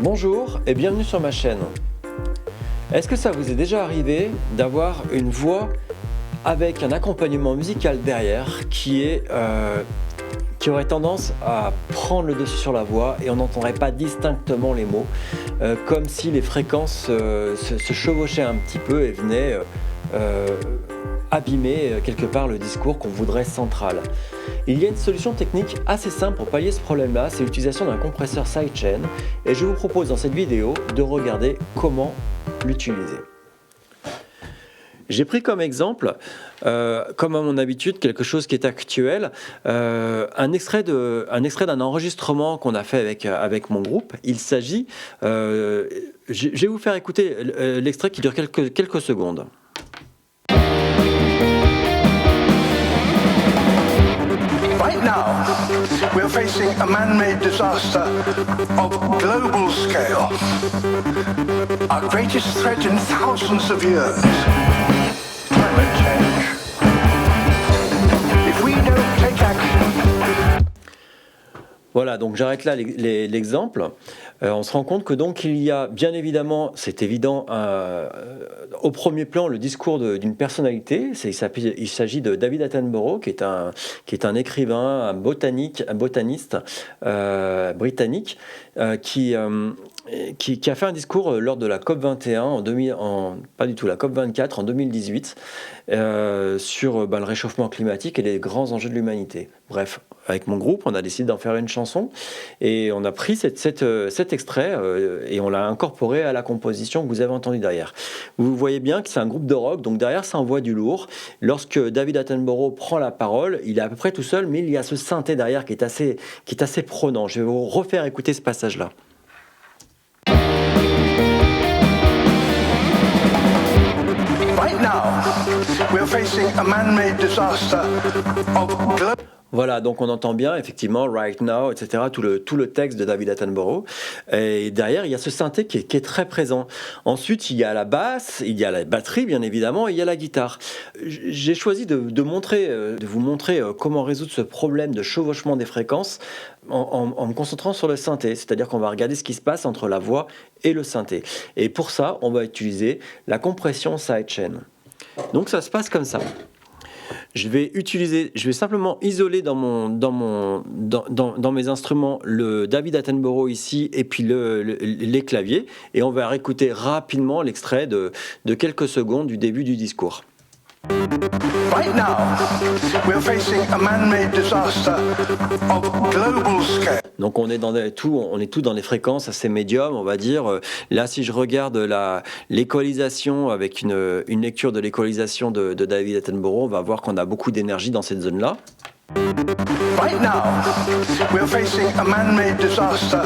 Bonjour et bienvenue sur ma chaîne. Est-ce que ça vous est déjà arrivé d'avoir une voix avec un accompagnement musical derrière qui aurait tendance à prendre le dessus sur la voix et on n'entendrait pas distinctement les mots, comme si les fréquences se chevauchaient un petit peu et venaient abîmer quelque part le discours qu'on voudrait central. Il y a une solution technique assez simple pour pallier ce problème-là, c'est l'utilisation d'un compresseur sidechain et je vous propose dans cette vidéo de regarder comment l'utiliser. J'ai pris comme exemple, comme à mon habitude, quelque chose qui est actuel, un extrait d'un enregistrement qu'on a fait avec mon groupe. Il s'agit, je vais vous faire écouter l'extrait qui dure quelques secondes. Right now, we're facing a man-made disaster of global scale. Our greatest threat in thousands of years, climate change. If we don't take action... Voilà, donc j'arrête là l'exemple. On se rend compte que donc il y a bien évidemment, c'est évident, au premier plan le discours d'une personnalité. Il s'agit de David Attenborough, qui est un écrivain, un botaniste britannique, qui a fait un discours lors de la COP21 pas du tout la COP24 en 2018 sur le réchauffement climatique et les grands enjeux de l'humanité. Bref, avec mon groupe, on a décidé d'en faire une chanson et on a pris cet extrait et on l'a incorporé à la composition que vous avez entendue derrière. Vous voyez bien que c'est un groupe de rock, donc derrière ça envoie du lourd. Lorsque David Attenborough prend la parole, il est à peu près tout seul, mais il y a ce synthé derrière qui est assez prenant. Je vais vous refaire écouter ce passage-là. Right now, we're facing a man-made disaster of global... Voilà, donc on entend bien effectivement right now, etc. Tout le texte de David Attenborough. Et derrière, il y a ce synthé qui est très présent. Ensuite, il y a la basse, il y a la batterie, bien évidemment, et il y a la guitare. J'ai choisi de vous montrer comment résoudre ce problème de chevauchement des fréquences en me concentrant sur le synthé. C'est-à-dire qu'on va regarder ce qui se passe entre la voix et le synthé. Et pour ça, on va utiliser la sidechain. Donc ça se passe comme ça. Je vais simplement isoler dans mes instruments le David Attenborough ici et puis les claviers et on va réécouter rapidement l'extrait de quelques secondes du début du discours. Right now, we're facing a man-made disaster of global scale. Donc on est tout dans les fréquences assez médium, on va dire. Là, si je regarde l'équalisation avec une lecture de l'équalisation de David Attenborough, on va voir qu'on a beaucoup d'énergie dans cette zone-là. Right now, we're facing a man-made disaster.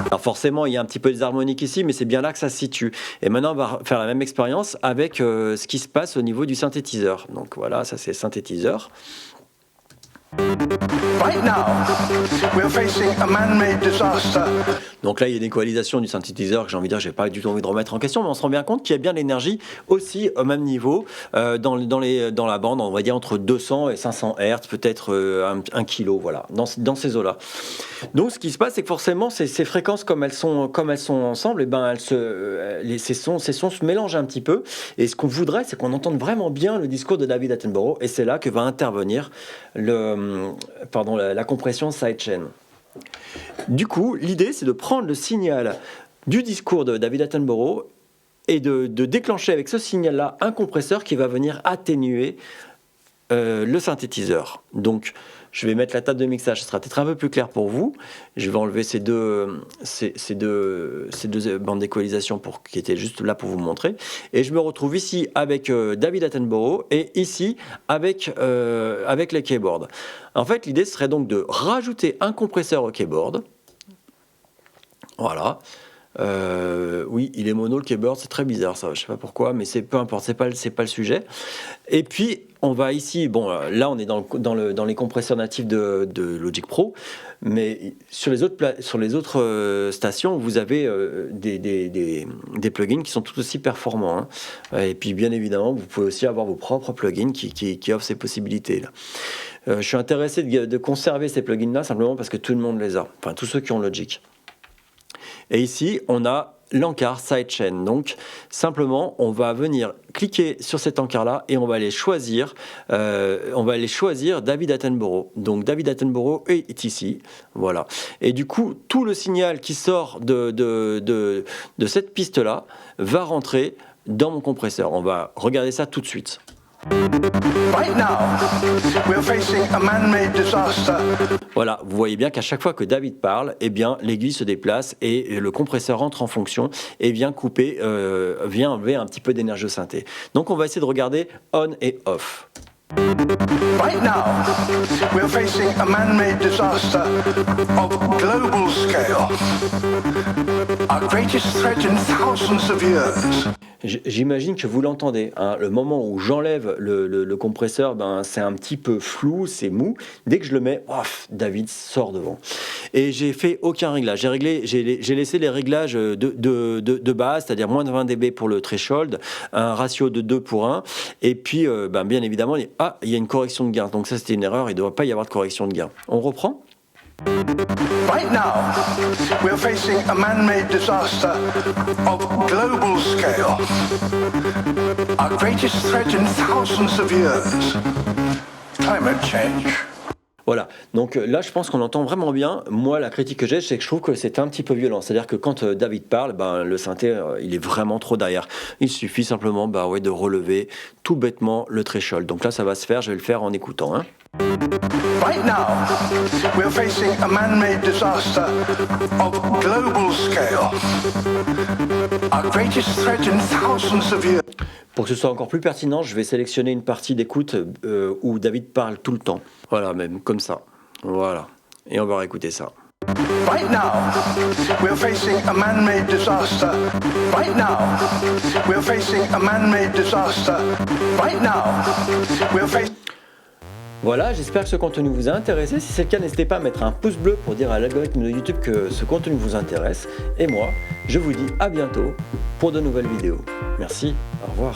Alors forcément, il y a un petit peu des harmoniques ici, mais c'est bien là que ça se situe. Et maintenant, on va faire la même expérience avec ce qui se passe au niveau du synthétiseur. Donc voilà, ça c'est le synthétiseur. Right now, we're facing a man-made disaster. Donc là, il y a une équalisation du synthétiseur que j'ai envie de dire, j'ai pas du tout envie de remettre en question, mais on se rend bien compte qu'il y a bien l'énergie aussi au même niveau dans la bande, on va dire entre 200 et 500 Hz, peut-être 1 kilo, voilà, dans ces eaux-là. Donc ce qui se passe, c'est que forcément, ces fréquences, comme elles sont ensemble, et ben ces sons se mélangent un petit peu. Et ce qu'on voudrait, c'est qu'on entende vraiment bien le discours de David Attenborough, et c'est là que va intervenir la compression sidechain. Du coup, l'idée, c'est de prendre le signal du discours de David Attenborough et de déclencher avec ce signal-là un compresseur qui va venir atténuer le synthétiseur. Donc, je vais mettre la table de mixage, ce sera peut-être un peu plus clair pour vous. Je vais enlever ces deux bandes d'équalisation qui étaient juste là pour vous montrer. Et je me retrouve ici avec David Attenborough et ici avec les keyboards. En fait, l'idée serait donc de rajouter un compresseur au keyboard. Voilà. Oui, il est mono le keyboard, c'est très bizarre ça, je sais pas pourquoi, mais peu importe, c'est pas le sujet. Et puis on va ici, bon là on est dans les compresseurs natifs de Logic Pro, mais sur les autres stations vous avez des plugins qui sont tout aussi performants, hein. Et puis bien évidemment vous pouvez aussi avoir vos propres plugins qui offrent ces possibilités là. Je suis intéressé de conserver ces plugins là simplement parce que tout le monde les a, enfin tous ceux qui ont Logic. Et ici, on a l'encart sidechain. Donc, simplement, on va venir cliquer sur cet encart-là et on va aller choisir David Attenborough. Donc, David Attenborough est ici. Voilà. Et du coup, tout le signal qui sort de cette piste-là va rentrer dans mon compresseur. On va regarder ça tout de suite. Right now, we're facing a man-made disaster. Voilà, vous voyez bien qu'à chaque fois que David parle, eh bien l'aiguille se déplace et le compresseur entre en fonction et vient couper, vient enlever un petit peu d'énergie au synthé. Donc on va essayer de regarder on et off. Right now, we're facing a man-made disaster of global scale. Our greatest threat in thousands of years. J'imagine que vous l'entendez, hein. Le moment où j'enlève le compresseur, ben, c'est un petit peu flou, c'est mou. Dès que je le mets, off, David sort devant. Et j'ai fait aucun réglage. J'ai laissé les réglages de base, c'est-à-dire moins de 20 dB pour le threshold, un ratio de 2:1. Et puis, ben, bien évidemment, il y a une correction de gain. Donc ça, c'était une erreur, il ne doit pas y avoir de correction de gain. On reprend ? Right now, we're facing a man-made disaster of global scale. Our greatest threat in thousands of years. Climate change. Voilà, donc là je pense qu'on entend vraiment bien. Moi la critique que j'ai, c'est que je trouve que c'est un petit peu violent. C'est-à-dire que quand David parle, ben, le synthé il est vraiment trop derrière. Il suffit simplement de relever tout bêtement le threshold. Donc là ça va se faire, je vais le faire en écoutant. Hein. Right now, we're facing a man-made disaster of global scale. Our greatest threat in thousands of years. Pour que ce soit encore plus pertinent, je vais sélectionner une partie d'écoute où David parle tout le temps. Voilà, même comme ça. Voilà. Et on va réécouter ça. Right now, we're facing a man-made disaster. Right now, we're facing a man-made disaster. Right now, we're facing... Voilà, j'espère que ce contenu vous a intéressé. Si c'est le cas, n'hésitez pas à mettre un pouce bleu pour dire à l'algorithme de YouTube que ce contenu vous intéresse. Et moi, je vous dis à bientôt pour de nouvelles vidéos. Merci, au revoir.